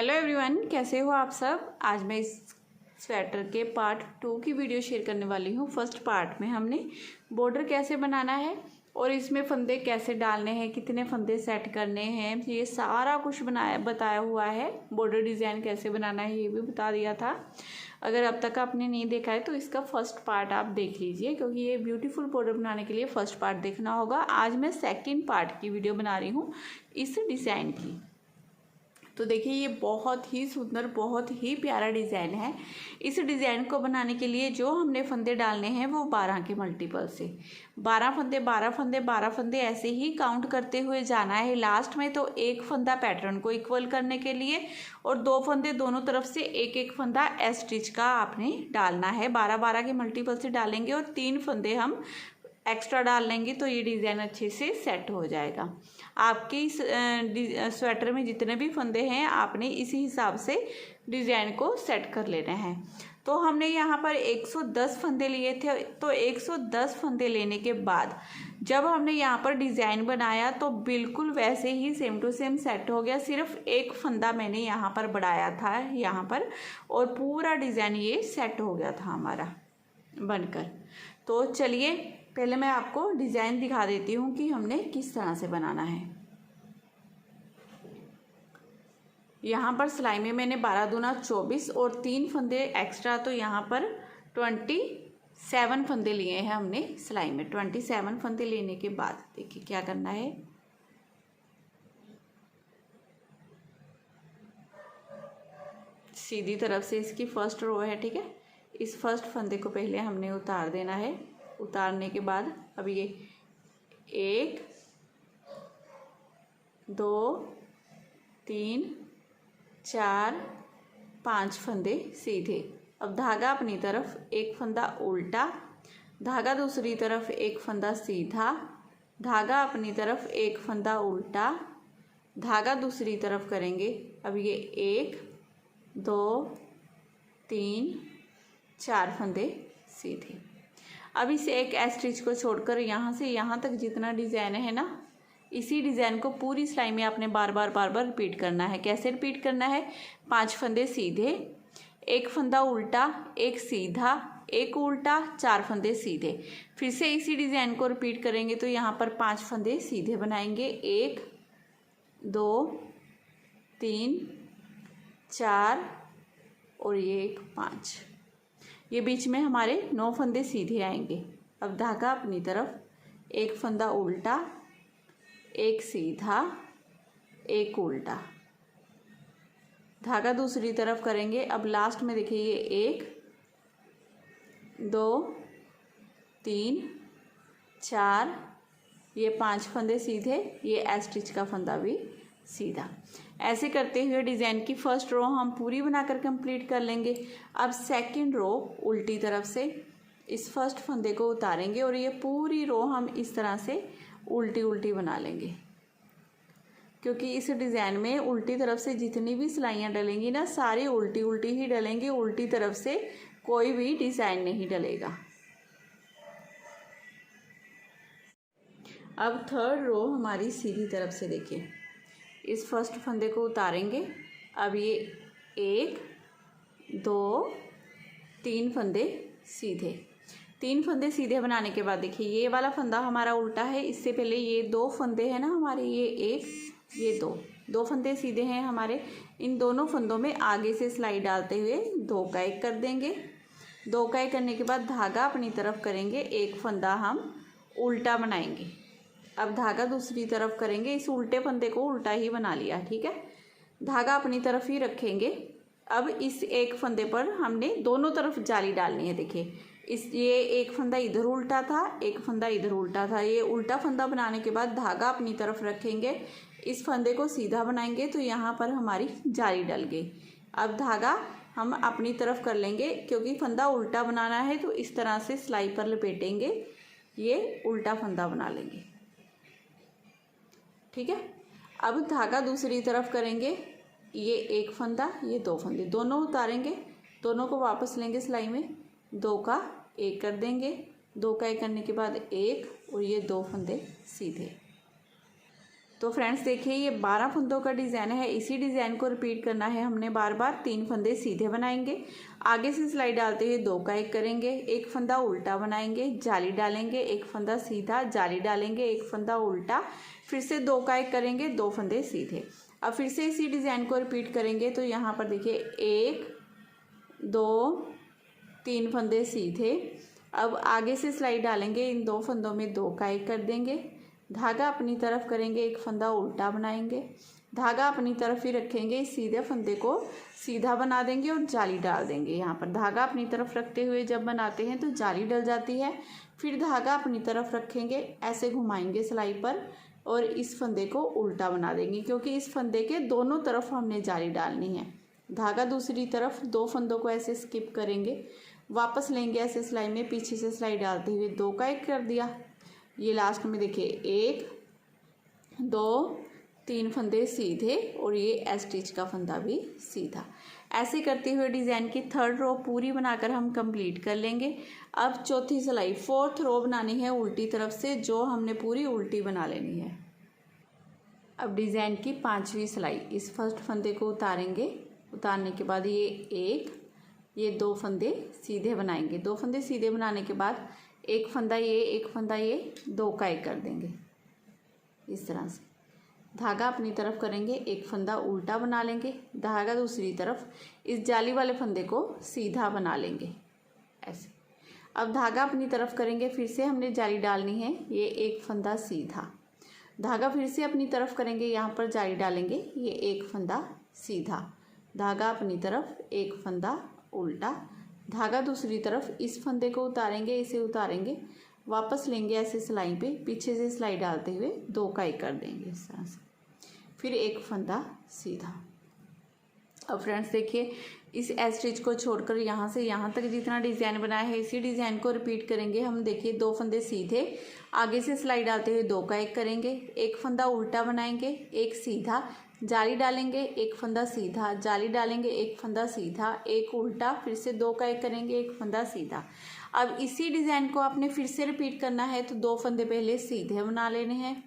Hello everyone, कैसे हो आप सब। आज मैं इस स्वेटर के पार्ट 2 की वीडियो शेयर करने वाली हूँ। फर्स्ट पार्ट में हमने बॉर्डर कैसे बनाना है और इसमें फंदे कैसे डालने हैं, कितने फंदे सेट करने हैं, ये सारा कुछ बताया हुआ है। बॉर्डर डिज़ाइन कैसे बनाना है ये भी बता दिया था। अगर अब तक आपने नहीं देखा है तो इसका फर्स्ट पार्ट आप देख लीजिए, क्योंकि ये ब्यूटीफुल बॉर्डर बनाने के लिए फर्स्ट पार्ट देखना होगा। आज मैं सेकेंड पार्ट की वीडियो बना रही हूँ इस डिज़ाइन की। तो देखिए, ये बहुत ही सुंदर, बहुत ही प्यारा डिज़ाइन है। इस डिज़ाइन को बनाने के लिए जो हमने फंदे डालने हैं वो 12 के मल्टीपल से 12 फंदे 12 फंदे 12 फंदे ऐसे ही काउंट करते हुए जाना है। लास्ट में तो एक फंदा पैटर्न को इक्वल करने के लिए और 2 फंदे दोनों तरफ से एक एक फंदा एस स्टिच का आपने डालना है। 12 12 के मल्टीपल से डालेंगे और 3 फंदे हम एक्स्ट्रा डाल लेंगे तो ये डिज़ाइन अच्छे से सेट हो जाएगा। आपके इस स्वेटर में जितने भी फंदे हैं आपने इसी हिसाब से डिज़ाइन को सेट कर लेना है। तो हमने यहाँ पर 110 फंदे लिए थे, तो 110 फंदे लेने के बाद जब हमने यहाँ पर डिज़ाइन बनाया तो बिल्कुल वैसे ही सेम टू सेम सेट हो गया। सिर्फ एक फंदा मैंने यहाँ पर बढ़ाया था यहाँ पर, और पूरा डिज़ाइन ये सेट हो गया था हमारा बनकर। तो चलिए पहले मैं आपको डिज़ाइन दिखा देती हूँ कि हमने किस तरह से बनाना है। यहाँ पर सिलाई में मैंने 12 दूना 24 और 3 फंदे एक्स्ट्रा, तो यहाँ पर 27 फंदे लिए हैं हमने सिलाई में। 27 फंदे लेने के बाद देखिए क्या करना है। सीधी तरफ से इसकी फर्स्ट रो है, ठीक है। इस फर्स्ट फंदे को पहले हमने उतार देना है। उतारने के बाद अब ये 1 2 3 4 5 फंदे सीधे। अब धागा अपनी तरफ एक फंदा उल्टा, धागा दूसरी तरफ एक फंदा सीधा, धागा अपनी तरफ एक फंदा उल्टा, धागा दूसरी तरफ करेंगे। अब ये 1 2 3 4 फंदे सीधे। अब इस एक एस स्टिच को छोड़कर यहाँ से यहाँ तक जितना डिज़ाइन है ना, इसी डिज़ाइन को पूरी सिलाई में आपने बार बार रिपीट करना है। कैसे रिपीट करना है? 5 फंदे सीधे, एक फंदा उल्टा, एक सीधा, एक उल्टा, 4 फंदे सीधे। फिर से इसी डिज़ाइन को रिपीट करेंगे तो यहाँ पर 5 फंदे सीधे बनाएंगे। 1 2 3 4 और ये 5। ये बीच में हमारे 9 फंदे सीधे आएंगे। अब धागा अपनी तरफ एक फंदा उल्टा, एक सीधा, एक उल्टा, धागा दूसरी तरफ करेंगे। अब लास्ट में देखिए ये 1 2 3 4, ये 5 फंदे सीधे, ये एस स्टिच का फंदा भी सीधा। ऐसे करते हुए डिज़ाइन की फर्स्ट रो हम पूरी बनाकर कंप्लीट कर लेंगे। अब सेकंड रो उल्टी तरफ से इस फर्स्ट फंदे को उतारेंगे और ये पूरी रो हम इस तरह से उल्टी उल्टी बना लेंगे, क्योंकि इस डिज़ाइन में उल्टी तरफ से जितनी भी सिलाइयाँ डलेंगी ना, सारी उल्टी उल्टी ही डलेंगी। उल्टी तरफ से कोई भी डिज़ाइन नहीं डलेगा। अब थर्ड रो हमारी सीधी तरफ से देखिए, इस फर्स्ट फंदे को उतारेंगे। अब ये 1 2 3 फंदे सीधे। 3 फंदे सीधे बनाने के बाद देखिए ये वाला फंदा हमारा उल्टा है। इससे पहले ये 2 फंदे हैं ना हमारे, ये 1 ये 2 फंदे सीधे हैं हमारे। इन दोनों फंदों में आगे से सिलाई डालते हुए 2 का 1 कर देंगे। 2 का 1 करने के बाद धागा अपनी तरफ करेंगे, एक फंदा हम उल्टा बनाएंगे। अब धागा दूसरी तरफ करेंगे। इस उल्टे फंदे को उल्टा ही बना लिया, ठीक है। धागा अपनी तरफ ही रखेंगे। अब इस एक फंदे पर हमने दोनों तरफ जाली डालनी है। देखिए ये एक फंदा इधर उल्टा था, एक फंदा इधर उल्टा था। ये उल्टा फंदा बनाने के बाद धागा अपनी तरफ रखेंगे, इस फंदे को सीधा बनाएंगे तो यहाँ पर हमारी जाली डल गई। अब धागा हम अपनी तरफ कर लेंगे, क्योंकि फंदा उल्टा बनाना है तो इस तरह से सिलाई पर लपेटेंगे, ये उल्टा फंदा बना लेंगे, ठीक है। अब धागा दूसरी तरफ करेंगे। ये एक फंदा, ये 2 फंदे, दोनों उतारेंगे, दोनों को वापस लेंगे सिलाई में। 2 का 1 कर देंगे। 2 का 1 करने के बाद 1 और ये 2 फंदे सीधे। तो फ्रेंड्स देखिए ये 12 फंदों का डिज़ाइन है। इसी डिज़ाइन को रिपीट करना है हमने बार बार। 3 फंदे सीधे बनाएंगे, आगे से सिलाई डालते हुए 2 का 1 करेंगे, एक फंदा उल्टा बनाएंगे, जाली डालेंगे, एक फंदा सीधा, जाली डालेंगे, एक फंदा उल्टा, फिर से 2 का 1 करेंगे, 2 फंदे सीधे। अब फिर से इसी डिज़ाइन को रिपीट करेंगे। तो यहाँ पर देखिए 1 2 3 फंदे सीधे। अब आगे से सिलाई डालेंगे, इन 2 फंदों में 2 का 1 कर देंगे, धागा अपनी तरफ करेंगे, एक फंदा उल्टा बनाएंगे, धागा अपनी तरफ ही रखेंगे, इस सीधे फंदे को सीधा बना देंगे और जाली डाल देंगे। यहाँ पर धागा अपनी तरफ रखते हुए जब बनाते हैं तो जाली डल जाती है। फिर धागा अपनी तरफ रखेंगे, ऐसे घुमाएंगे सिलाई पर और इस फंदे को उल्टा बना देंगे, क्योंकि इस फंदे के दोनों तरफ हमने जाली डालनी है। धागा दूसरी तरफ, 2 फंदों को ऐसे स्किप करेंगे, वापस लेंगे ऐसे सिलाई में, पीछे से सिलाई डालते हुए 2 का 1 कर दिया। ये लास्ट में देखिए 1 2 3 फंदे सीधे और ये एस्टिच का फंदा भी सीधा। ऐसे करते हुए डिज़ाइन की 3rd रो पूरी बनाकर हम कंप्लीट कर लेंगे। अब चौथी सिलाई 4th रो बनानी है उल्टी तरफ से, जो हमने पूरी उल्टी बना लेनी है। अब डिज़ाइन की 5वीं सिलाई, इस फर्स्ट फंदे को उतारेंगे, उतारने के बाद ये 2 फंदे सीधे बनाएंगे। 2 फंदे सीधे बनाने के बाद एक फंदा ये 2 का 1 कर देंगे इस तरह से। धागा अपनी तरफ करेंगे, एक फंदा उल्टा बना लेंगे, धागा दूसरी तरफ, इस जाली वाले फंदे को सीधा बना लेंगे ऐसे। अब धागा अपनी तरफ करेंगे, फिर से हमने जाली डालनी है, ये एक फंदा सीधा, धागा फिर से अपनी तरफ करेंगे, यहाँ पर जाली डालेंगे, ये एक फंदा सीधा, धागा अपनी तरफ, एक फंदा उल्टा, धागा दूसरी तरफ, इस फंदे को उतारेंगे, इसे उतारेंगे, वापस लेंगे ऐसे सिलाई पे, पीछे से सिलाई डालते हुए 2 का 1 कर देंगे इस तरह से, फिर एक फंदा सीधा। अब फ्रेंड्स देखिए इस एस्टिच को छोड़कर यहाँ से यहाँ तक जितना डिज़ाइन बनाया है इसी डिज़ाइन को रिपीट करेंगे हम। देखिए 2 फंदे सीधे, आगे से सिलाई डालते हुए 2 का 1 करेंगे, एक फंदा उल्टा बनाएंगे, एक सीधा, जाली डालेंगे, एक फंदा सीधा, जाली डालेंगे, एक फंदा सीधा, एक उल्टा, फिर से 2 का 1 करेंगे, एक फंदा सीधा। अब इसी डिज़ाइन को आपने फिर से रिपीट करना है, तो 2 फंदे पहले सीधे बना लेने हैं,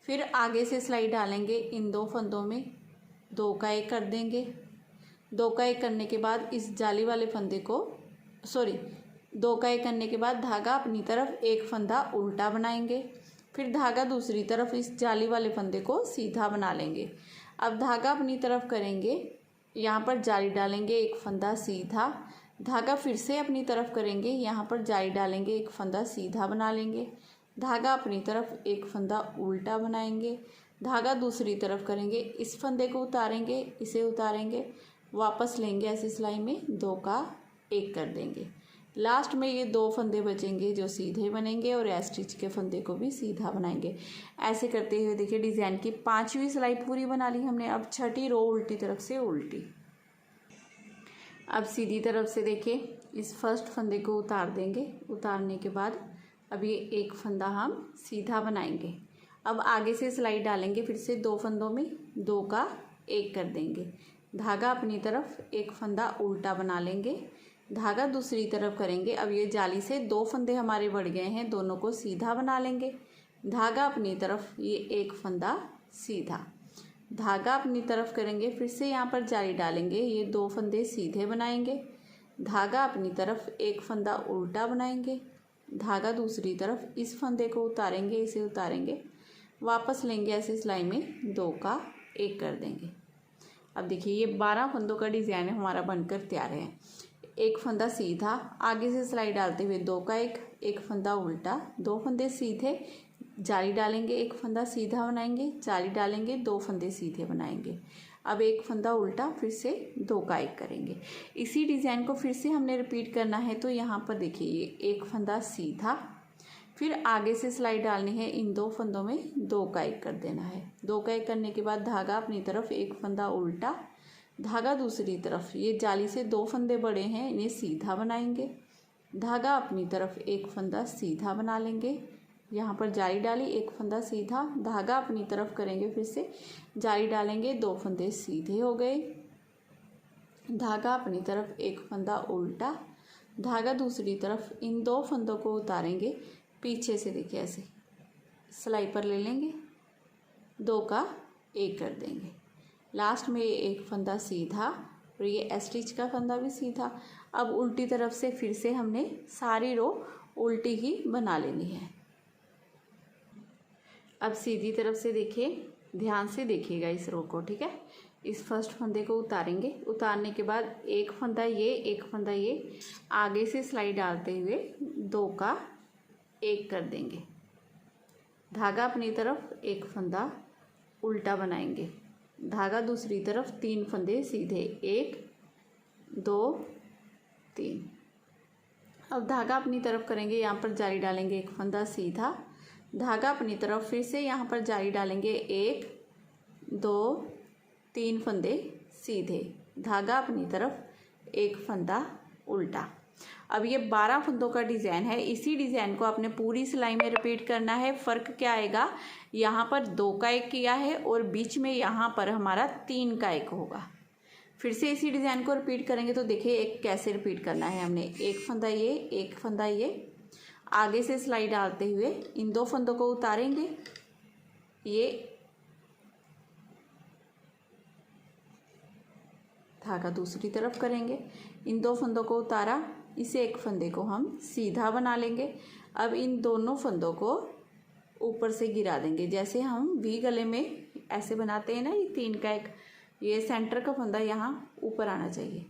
फिर आगे से सिलाई डालेंगे, इन 2 फंदों में 2 का 1 कर देंगे। 2 का 1 करने के बाद इस जाली वाले फंदे को 2 का 1 करने के बाद धागा अपनी तरफ, एक फंदा उल्टा बनाएंगे, फिर धागा दूसरी तरफ, इस जाली वाले फंदे को सीधा बना लेंगे। अब धागा अपनी तरफ करेंगे, यहाँ पर जाली डालेंगे, एक फंदा सीधा, धागा फिर से अपनी तरफ करेंगे, यहाँ पर जाली डालेंगे, एक फंदा सीधा बना लेंगे, धागा अपनी तरफ, एक फंदा उल्टा बनाएंगे, धागा दूसरी तरफ करेंगे, इस फंदे को उतारेंगे, इसे उतारेंगे, वापस लेंगे ऐसी सिलाई में, 2 का 1 कर देंगे। लास्ट में ये 2 फंदे बचेंगे जो सीधे बनेंगे और एस्टिच के फंदे को भी सीधा बनाएंगे। ऐसे करते हुए देखिए डिज़ाइन की 5वीं सिलाई पूरी बना ली हमने। अब 6ठी रो उल्टी तरफ से उल्टी। अब सीधी तरफ से देखिए इस फर्स्ट फंदे को उतार देंगे, उतारने के बाद अब ये एक फंदा हम सीधा बनाएंगे। अब आगे से सिलाई डालेंगे, फिर से 2 फंदों में 2 का 1 कर देंगे, धागा अपनी तरफ, एक फंदा उल्टा बना लेंगे, धागा दूसरी तरफ करेंगे। अब ये जाली से 2 फंदे हमारे बढ़ गए हैं, दोनों को सीधा बना लेंगे, धागा अपनी तरफ, ये एक फंदा सीधा, धागा अपनी तरफ करेंगे, फिर से यहाँ पर जाली डालेंगे, ये 2 फंदे सीधे बनाएंगे, धागा अपनी तरफ, एक फंदा उल्टा बनाएंगे, धागा दूसरी तरफ, इस फंदे को उतारेंगे, इसे उतारेंगे, वापस लेंगे ऐसे सिलाई में, 2 का 1 कर देंगे। अब देखिए ये 12 फंदों का डिज़ाइन हमारा बनकर तैयार है। एक फंदा सीधा, आगे से सिलाई डालते हुए 2 का 1, एक फंदा उल्टा, 2 फंदे सीधे, जाली डालेंगे, एक फंदा सीधा बनाएंगे, जाली डालेंगे, 2 फंदे सीधे बनाएंगे। अब एक फंदा उल्टा, फिर से 2 का 1 करेंगे। इसी डिज़ाइन को फिर से हमने रिपीट करना है। तो यहाँ पर देखिए ये एक फंदा सीधा, फिर आगे से सिलाई डालनी है, इन 2 फंदों में 2 का 1 कर देना है। 2 का 1 करने के बाद धागा अपनी तरफ, एक फंदा उल्टा, धागा दूसरी तरफ, ये जाली से 2 फंदे बड़े हैं, इन्हें सीधा बनाएंगे, धागा अपनी तरफ, एक फंदा सीधा बना लेंगे, यहाँ पर जाली डाली, एक फंदा सीधा, धागा अपनी तरफ करेंगे, फिर से जाली डालेंगे, 2 फंदे सीधे हो गए, धागा अपनी तरफ, एक फंदा उल्टा, धागा दूसरी तरफ, इन 2 फंदों को उतारेंगे, पीछे से देखिए ऐसे सिलाई पर ले लेंगे, दो का एक कर देंगे। लास्ट में एक फंदा सीधा और ये स्टिच का फंदा भी सीधा। अब उल्टी तरफ से फिर से हमने सारी रो उल्टी ही बना लेनी है। अब सीधी तरफ से देखिए, ध्यान से देखिएगा इस रो को, ठीक है। इस फर्स्ट फंदे को उतारेंगे, उतारने के बाद एक फंदा ये, एक फंदा ये, आगे से सिलाई डालते हुए दो का एक कर देंगे। धागा अपनी तरफ, एक फंदा उल्टा बनाएंगे, धागा दूसरी तरफ, तीन फंदे सीधे, एक दो तीन। अब धागा अपनी तरफ करेंगे, यहाँ पर जारी डालेंगे, एक फंदा सीधा, धागा अपनी तरफ, फिर से यहाँ पर जारी डालेंगे, एक दो तीन फंदे सीधे, धागा अपनी तरफ, एक फंदा उल्टा। अब ये 12 फंदों का डिज़ाइन है। इसी डिज़ाइन को आपने पूरी सिलाई में रिपीट करना है। फ़र्क क्या आएगा, यहाँ पर 2 का एक किया है और बीच में यहाँ पर हमारा 3 का एक होगा। फिर से इसी डिज़ाइन को रिपीट करेंगे तो देखिए एक कैसे रिपीट करना है हमने। एक फंदा ये, एक फंदा ये, आगे से सिलाई डालते हुए इन 2 फंदों को उतारेंगे, ये धागा दूसरी तरफ करेंगे, इन 2 फंदों को उतारा, इसे एक फंदे को हम सीधा बना लेंगे। अब इन दोनों फंदों को ऊपर से गिरा देंगे, जैसे हम वी गले में ऐसे बनाते हैं ना, ये 3 का एक, ये सेंटर का फंदा यहाँ ऊपर आना चाहिए,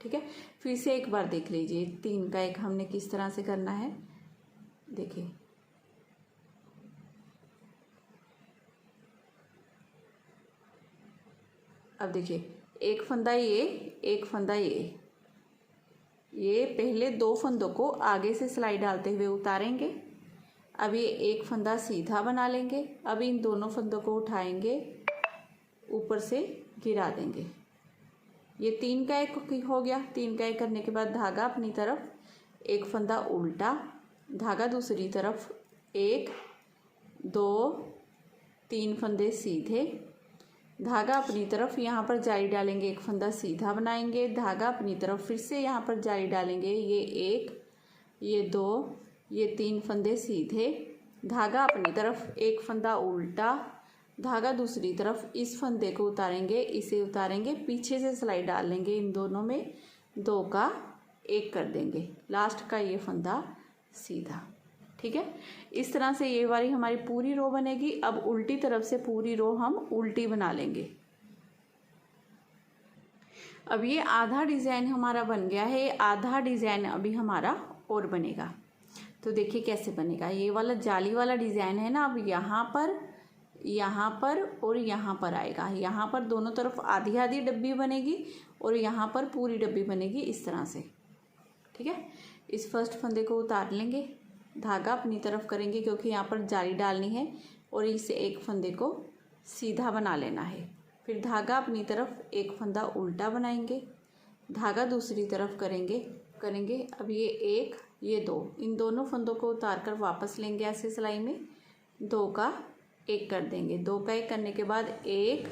ठीक है। फिर से एक बार देख लीजिए 3 का एक हमने किस तरह से करना है, देखिए अब देखिए एक फंदा ये, एक फंदा ये पहले 2 फंदों को आगे से सिलाई डालते हुए उतारेंगे। अब ये एक फंदा सीधा बना लेंगे। अब इन दोनों फंदों को उठाएंगे, ऊपर से गिरा देंगे, ये 3 का एक हो गया। 3 का एक करने के बाद धागा अपनी तरफ, एक फंदा उल्टा, धागा दूसरी तरफ, एक दो तीन फंदे सीधे, धागा अपनी तरफ, यहाँ पर जारी डालेंगे, एक फंदा सीधा बनाएंगे, धागा अपनी तरफ, फिर से यहाँ पर जारी डालेंगे, ये एक, ये दो, ये 3 फंदे सीधे, धागा अपनी तरफ, एक फंदा उल्टा, धागा दूसरी तरफ, इस फंदे को उतारेंगे, इसे उतारेंगे, पीछे से सिलाई डाल लेंगे, इन दोनों में 2 का एक कर देंगे, लास्ट का ये फंदा सीधा, ठीक है। इस तरह से ये वाली हमारी पूरी रो बनेगी। अब उल्टी तरफ से पूरी रो हम उल्टी बना लेंगे। अब ये आधा डिज़ाइन हमारा बन गया है, आधा डिज़ाइन अभी हमारा और बनेगा। तो देखिए कैसे बनेगा। ये वाला जाली वाला डिज़ाइन है ना, अब यहाँ पर और यहाँ पर आएगा। यहाँ पर दोनों तरफ आधी आधी डब्बी बनेगी और यहाँ पर पूरी डब्बी बनेगी इस तरह से, ठीक है। इस फर्स्ट फंदे को उतार लेंगे, धागा अपनी तरफ करेंगे क्योंकि यहाँ पर जाली डालनी है, और इस एक फंदे को सीधा बना लेना है। फिर धागा अपनी तरफ, एक फंदा उल्टा बनाएंगे, धागा दूसरी तरफ करेंगे। अब ये एक, ये 2, इन दोनों फंदों को उतार कर वापस लेंगे ऐसे सिलाई में, 2 का एक कर देंगे। 2 का एक करने के बाद एक,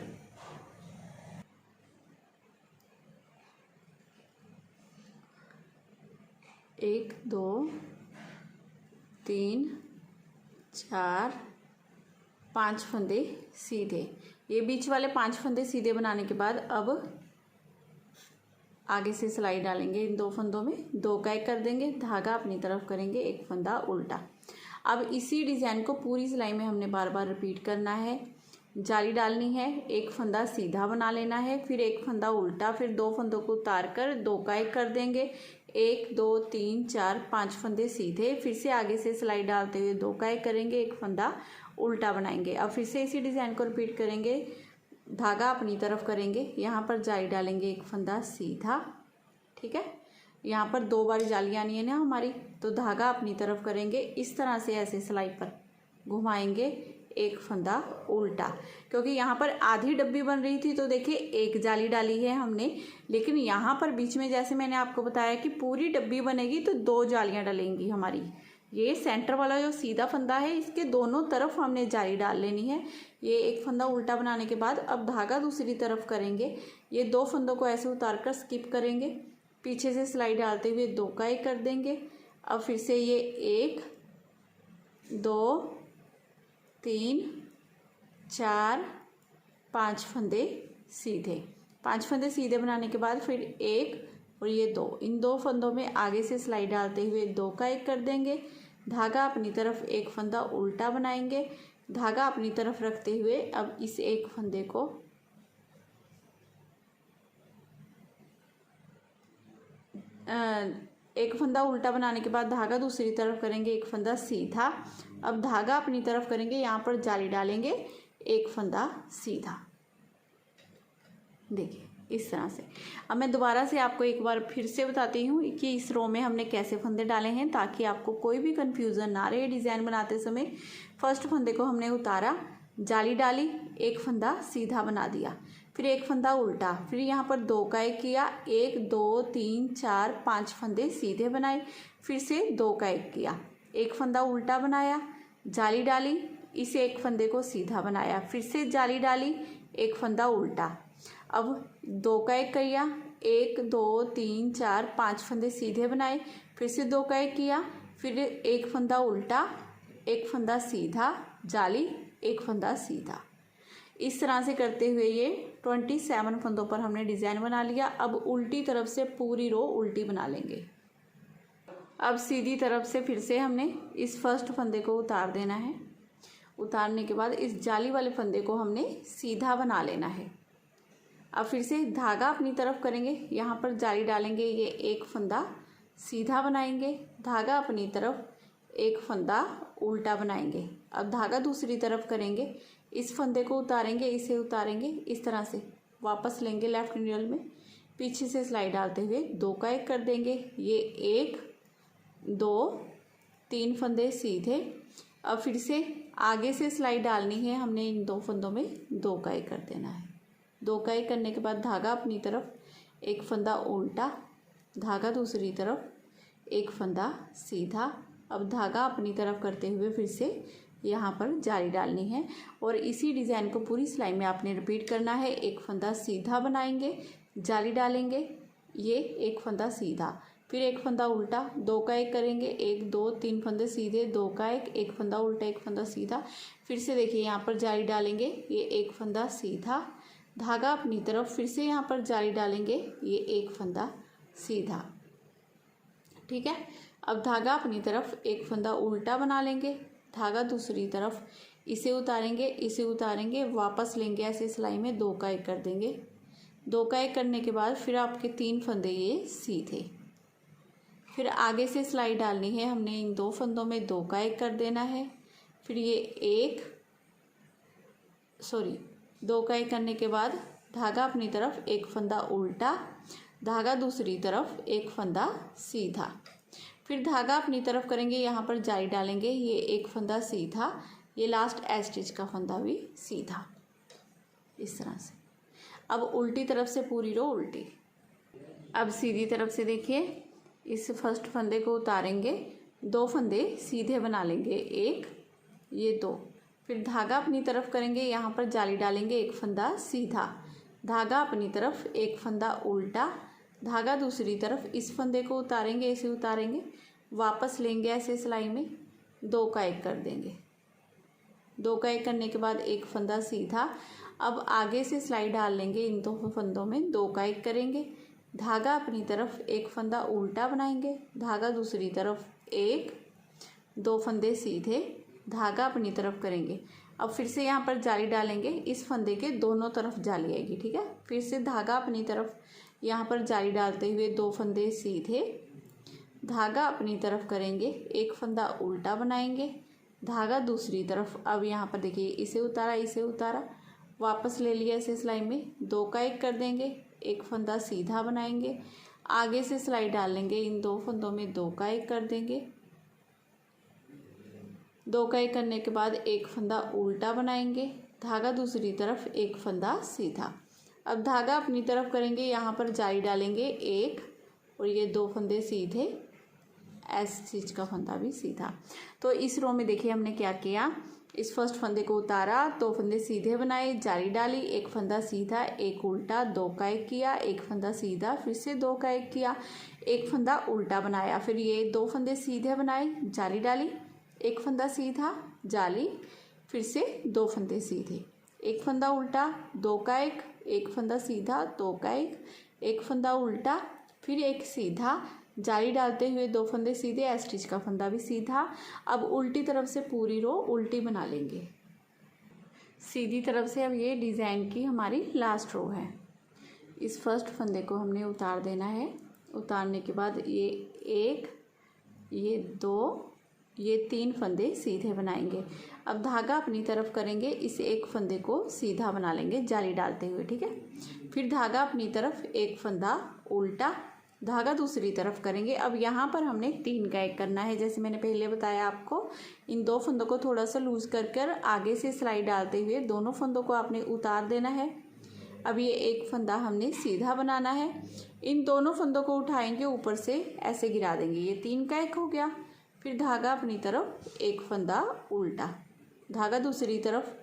एक 2 3 4 5 फंदे सीधे। ये बीच वाले 5 फंदे सीधे बनाने के बाद अब आगे से सिलाई डालेंगे, इन 2 फंदों में 2 का एक कर देंगे, धागा अपनी तरफ करेंगे, एक फंदा उल्टा। अब इसी डिज़ाइन को पूरी सिलाई में हमने बार बार रिपीट करना है। जाली डालनी है, एक फंदा सीधा बना लेना है, फिर एक फंदा उल्टा, फिर 2 फंदों को उतार कर 2 का एक कर देंगे, 1 2 3 4 5 फंदे सीधे, फिर से आगे से सिलाई डालते हुए 2 का एक करेंगे, एक फंदा उल्टा बनाएंगे। अब फिर से इसी डिज़ाइन को रिपीट करेंगे, धागा अपनी तरफ करेंगे, यहाँ पर जाली डालेंगे, एक फंदा सीधा, ठीक है। यहाँ पर 2 बार जाली आनी है ना हमारी, तो धागा अपनी तरफ करेंगे, इस तरह से ऐसे सिलाई पर घुमाएंगे, एक फंदा उल्टा, क्योंकि यहाँ पर आधी डब्बी बन रही थी तो देखिए एक जाली डाली है हमने, लेकिन यहाँ पर बीच में जैसे मैंने आपको बताया कि पूरी डब्बी बनेगी तो 2 जालियाँ डलेंगी हमारी। ये सेंटर वाला जो सीधा फंदा है, इसके दोनों तरफ हमने जाली डाल लेनी है। ये एक फंदा उल्टा बनाने के बाद अब धागा दूसरी तरफ करेंगे, ये 2 फंदों को ऐसे उतार कर स्किप करेंगे, पीछे से सिलाई डालते हुए 2 का एक कर देंगे। अब फिर से ये 1 2 3 4 5 फंदे सीधे। 5 फंदे सीधे बनाने के बाद फिर 1 और ये 2, इन 2 फंदों में आगे से सिलाई डालते हुए 2 का 1 कर देंगे। धागा अपनी तरफ एक फंदा उल्टा बनाएंगे, धागा अपनी तरफ रखते हुए अब इस एक फंदे को एक फंदा उल्टा बनाने के बाद धागा दूसरी तरफ करेंगे, एक फंदा सीधा। अब धागा अपनी तरफ करेंगे, यहाँ पर जाली डालेंगे, एक फंदा सीधा। देखिए इस तरह से। अब मैं दोबारा से आपको एक बार फिर से बताती हूँ कि इस रो में हमने कैसे फंदे डाले हैं, ताकि आपको कोई भी कंफ्यूजन ना रहे डिज़ाइन बनाते समय। फर्स्ट फंदे को हमने उतारा, जाली डाली, एक फंदा सीधा बना दिया, फिर एक फंदा उल्टा, फिर यहाँ पर 2 का 1 किया, 1 2 3 4 5 फंदे सीधे बनाए, फिर से 2 का 1 किया, एक फंदा उल्टा बनाया, जाली डाली, इस एक फंदे को सीधा बनाया, फिर से जाली डाली, एक फंदा उल्टा। अब 2 का 1 किया, 1 2 3 4 5 फंदे सीधे बनाए, फिर से 2 का 1 किया, फिर एक फंदा उल्टा, एक फंदा सीधा, जाली, एक फंदा सीधा। इस तरह से करते हुए ये 27 फंदों पर हमने डिज़ाइन बना लिया। अब उल्टी तरफ से पूरी रो उल्टी बना लेंगे। अब सीधी तरफ से फिर से हमने इस फर्स्ट फंदे को उतार देना है। उतारने के बाद इस जाली वाले फंदे को हमने सीधा बना लेना है। अब फिर से धागा अपनी तरफ करेंगे, यहाँ पर जाली डालेंगे, ये एक फंदा सीधा बनाएंगे, धागा अपनी तरफ एक फंदा उल्टा बनाएंगे। अब धागा दूसरी तरफ करेंगे, इस फंदे को उतारेंगे, इसे उतारेंगे, इस तरह से वापस लेंगे लेफ्ट नीडल में, पीछे से सिलाई डालते हुए 2 का 1 कर देंगे, ये 1 2 3 फंदे सीधे। अब फिर से आगे से सिलाई डालनी है, हमने इन 2 फंदों में 2 का 1 कर देना है। 2 का 1 करने के बाद धागा अपनी तरफ एक फंदा उल्टा, धागा दूसरी तरफ एक फंदा सीधा। अब धागा अपनी तरफ करते हुए फिर से यहाँ पर जाली डालनी है और इसी डिज़ाइन को पूरी सिलाई में आपने रिपीट करना है। एक फंदा सीधा बनाएंगे, जाली डालेंगे, ये एक फंदा सीधा, फिर एक फंदा उल्टा, 2 का 1 करेंगे, 1 2 3 फंदे सीधे, 2 का 1, एक फंदा उल्टा, एक फंदा सीधा, फिर से देखिए यहाँ पर जाली डालेंगे, ये एक फंदा सीधा, धागा अपनी तरफ, फिर से यहाँ पर जाली डालेंगे, ये एक फंदा सीधा। ठीक है। अब धागा अपनी तरफ एक फंदा उल्टा बना लेंगे, धागा दूसरी तरफ, इसे उतारेंगे, इसे उतारेंगे, वापस लेंगे ऐसे सिलाई में, 2 का 1 कर देंगे। 2 का 1 करने के बाद फिर आपके 3 फंदे ये सीधे, फिर आगे से सिलाई डालनी है, हमने इन 2 फंदों में 2 का 1 कर देना है। फिर ये 2 का 1 करने के बाद धागा अपनी तरफ एक फंदा उल्टा, धागा दूसरी तरफ एक फंदा सीधा, फिर धागा अपनी तरफ करेंगे, यहाँ पर जाली डालेंगे, ये एक फंदा सीधा, ये लास्ट एज स्टिच का फंदा भी सीधा, इस तरह से। अब उल्टी तरफ से पूरी रो उल्टी। अब सीधी तरफ से देखिए, इस फर्स्ट फंदे को उतारेंगे, 2 फंदे सीधे बना लेंगे, 1 ये 2, फिर धागा अपनी तरफ करेंगे, यहाँ पर जाली डालेंगे, एक फंदा सीधा, धागा अपनी तरफ एक फंदा उल्टा, धागा दूसरी तरफ, इस फंदे को उतारेंगे, इसे उतारेंगे, वापस लेंगे ऐसे सिलाई में, 2 का 1 कर देंगे। 2 का 1 करने के बाद एक फंदा सीधा। अब आगे से सिलाई डाल लेंगे, इन 2 फंदों में 2 का 1 करेंगे, धागा अपनी तरफ एक फंदा उल्टा बनाएंगे, धागा दूसरी तरफ 1 2 फंदे सीधे, धागा अपनी तरफ करेंगे। अब फिर से यहाँ पर जाली डालेंगे, इस फंदे के दोनों तरफ जाली आएगी। ठीक है। फिर से धागा अपनी तरफ यहाँ पर जाली डालते हुए 2 फंदे सीधे, धागा अपनी तरफ करेंगे, एक फंदा उल्टा बनाएंगे, धागा दूसरी तरफ। अब यहाँ पर देखिए, इसे उतारा, इसे उतारा, वापस ले लिया इसे सिलाई में, 2 का 1 कर देंगे, एक फंदा सीधा बनाएंगे, आगे से सिलाई डाल लेंगे, इन 2 फंदों में 2 का 1 कर देंगे, 2 का 1 करने के बाद एक फंदा उल्टा बनाएंगे, धागा दूसरी तरफ एक फंदा सीधा। अब धागा अपनी तरफ करेंगे, यहाँ पर जाली डालेंगे, 1 और ये 2 फंदे सीधे, एज स्टिच का फंदा भी सीधा। तो इस रो में देखिए हमने क्या किया, इस फर्स्ट फंदे को उतारा, 2 फंदे सीधे बनाए, जाली डाली, एक फंदा सीधा, एक उल्टा, 2 का 1 किया, एक फंदा सीधा, फिर से 2 का 1 किया, एक फंदा उल्टा बनाया, फिर ये 2 फंदे सीधे बनाए, जाली डाली, एक फंदा सीधा, जाली, फिर से 2 फंदे सीधे, एक फंदा उल्टा, दो का एक फंदा सीधा, दो का एक फंदा उल्टा, फिर एक सीधा, जाली डालते हुए दो फंदे सीधे, स्टिच का फंदा भी सीधा। अब उल्टी तरफ से पूरी रो उल्टी बना लेंगे सीधी तरफ से। अब ये डिज़ाइन की हमारी लास्ट रो है। इस फर्स्ट फंदे को हमने उतार देना है। उतारने के बाद ये एक, ये दो, ये तीन फंदे सीधे बनाएंगे। अब धागा अपनी तरफ करेंगे, इस एक फंदे को सीधा बना लेंगे जाली डालते हुए, ठीक है। फिर धागा अपनी तरफ, एक फंदा उल्टा, धागा दूसरी तरफ करेंगे। अब यहाँ पर हमने 3 का 1 करना है, जैसे मैंने पहले बताया आपको। इन दो फंदों को थोड़ा सा लूज कर आगे से सिलाई डालते हुए दोनों फंदों को आपने उतार देना है। अब ये एक फंदा हमने सीधा बनाना है। इन दोनों फंदों को उठाएंगे, ऊपर से ऐसे गिरा देंगे। ये 3 का 1 हो गया। फिर धागा अपनी तरफ, एक फंदा उल्टा, धागा दूसरी तरफ,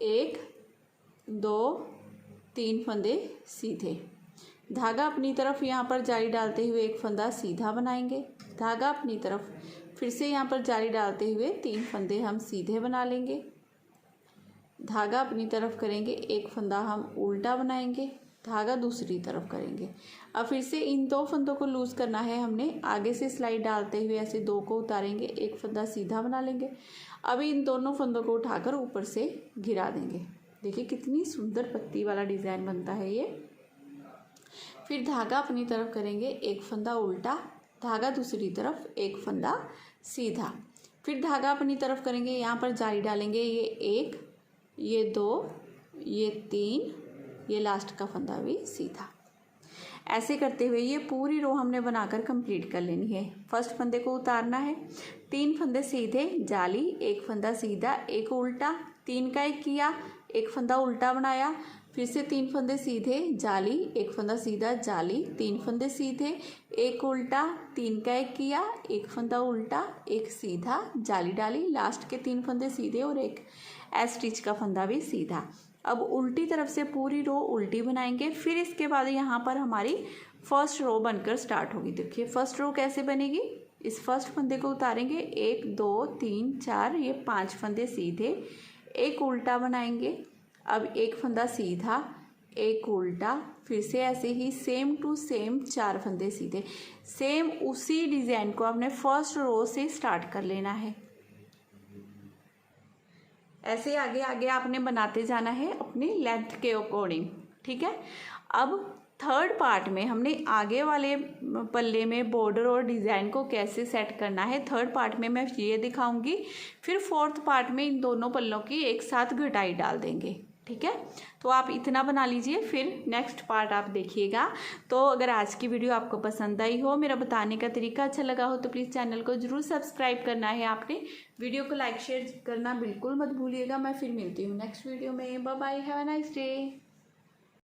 1 2 3 फंदे सीधे, धागा अपनी तरफ यहाँ पर जाली डालते हुए एक फंदा सीधा बनाएंगे। धागा अपनी तरफ, फिर से यहाँ पर जाली डालते हुए 3 फंदे हम सीधे बना लेंगे। धागा अपनी तरफ करेंगे, एक फंदा हम उल्टा बनाएंगे, धागा दूसरी तरफ करेंगे। अब फिर से इन दो फंदों को लूज करना है हमने। आगे से सिलाई डालते हुए ऐसे दो को उतारेंगे, एक फंदा सीधा बना लेंगे। अब इन दोनों फंदों को उठाकर ऊपर से गिरा देंगे। देखिए कितनी सुंदर पत्ती वाला डिज़ाइन बनता है ये। फिर धागा अपनी तरफ करेंगे, एक फंदा उल्टा, धागा दूसरी तरफ, एक फंदा सीधा। फिर धागा अपनी तरफ करेंगे, यहाँ पर जाली डालेंगे। ये 1, ये 2, ये 3, ये लास्ट का फंदा भी सीधा। ऐसे करते हुए ये पूरी रो हमने बनाकर कंप्लीट कर लेनी है। फर्स्ट फंदे को उतारना है, 3 फंदे सीधे, जाली, एक फंदा सीधा, एक उल्टा, 3 का 1 किया, एक फंदा उल्टा बनाया, फिर से 3 फंदे सीधे, जाली, एक फंदा सीधा, जाली, 3 फंदे सीधे, एक उल्टा, 3 का 1 किया, एक फंदा उल्टा, एक सीधा, जाली डाली, लास्ट के 3 फंदे सीधे और एक स्टिच का फंदा भी सीधा। अब उल्टी तरफ से पूरी रो उल्टी बनाएंगे। फिर इसके बाद यहाँ पर हमारी फर्स्ट रो बनकर स्टार्ट होगी। देखिए फर्स्ट रो कैसे बनेगी। इस फर्स्ट फंदे को उतारेंगे, 1 2 3 4, ये 5 फंदे सीधे, एक उल्टा बनाएंगे। अब एक फंदा सीधा, एक उल्टा, फिर से ऐसे ही सेम टू सेम 4 फंदे सीधे। सेम उसी डिज़ाइन को आपने फर्स्ट रो से स्टार्ट कर लेना है। ऐसे आगे आगे आपने बनाते जाना है अपनी लेंथ के अकॉर्डिंग, ठीक है। अब थर्ड पार्ट में हमने आगे वाले पल्ले में बॉर्डर और डिज़ाइन को कैसे सेट करना है, थर्ड पार्ट में मैं ये दिखाऊंगी। फिर फोर्थ पार्ट में इन दोनों पल्लों की एक साथ घटाई डाल देंगे, ठीक है। तो आप इतना बना लीजिए, फिर नेक्स्ट पार्ट आप देखिएगा। तो अगर आज की वीडियो आपको पसंद आई हो, मेरा बताने का तरीका अच्छा लगा हो, तो प्लीज़ चैनल को ज़रूर सब्सक्राइब करना है आपने। वीडियो को लाइक शेयर करना बिल्कुल मत भूलिएगा। मैं फिर मिलती हूँ नेक्स्ट वीडियो में। Bye bye, have a nice day.